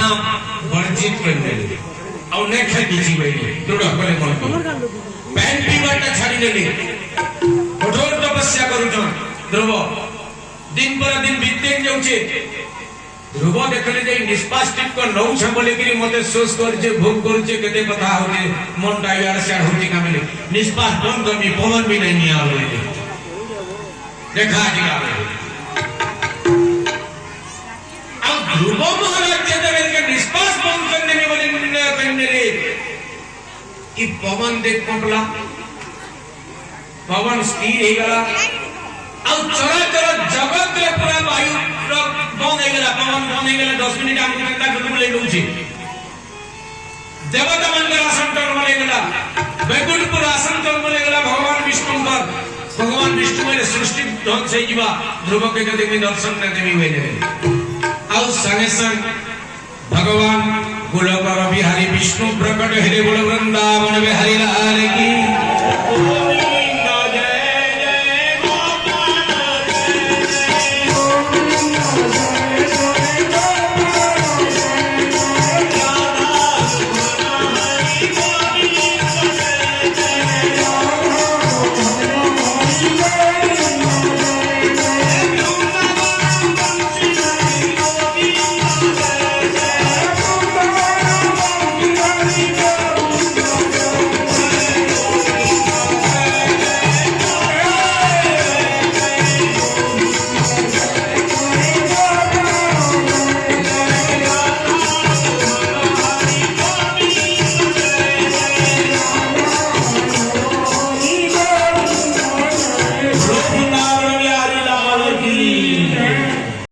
अपना वर्जित करने और ने खेती जीवे दृढ़ कले मन को पैन पीवाटा छाड़ी देले कठोर तपस्या करूछन ध्रुव दिन पर दिन बीते जाउछे ध्रुव देखले जे निष्पाष्टित को नौ छबले कि मते सोच करजे भोग करजे केते कथा होले मन डाइयार से होती कामले निष्पाष्ट बंद मी पवन भी नहीं आवे देखा दिला अब ध्रुव महाराज जब के निष्पाष्ट बंद करने में बोले करने रे कि पवन देख पटला पवन स्थिर हे गला अब चराचर जगत रे पूरा वायु बंद हे गला पवन बंद हे गला 10 मिनिट हम चिंता करबो ले लउची देवता मंदिर आसन कर मले गला वैकुंठपुर आसन कर मले गला भगवान विष्णु पर भगवान विष्णु मेरे सृष्टि ध्वंस से जीवा ध्रुव के कदे में दर्शन न देवी हुए और संगे संग भगवान गोलोक बिहारी विष्णु प्रकट हेरे बोल वृंदावन बिहारी लाल की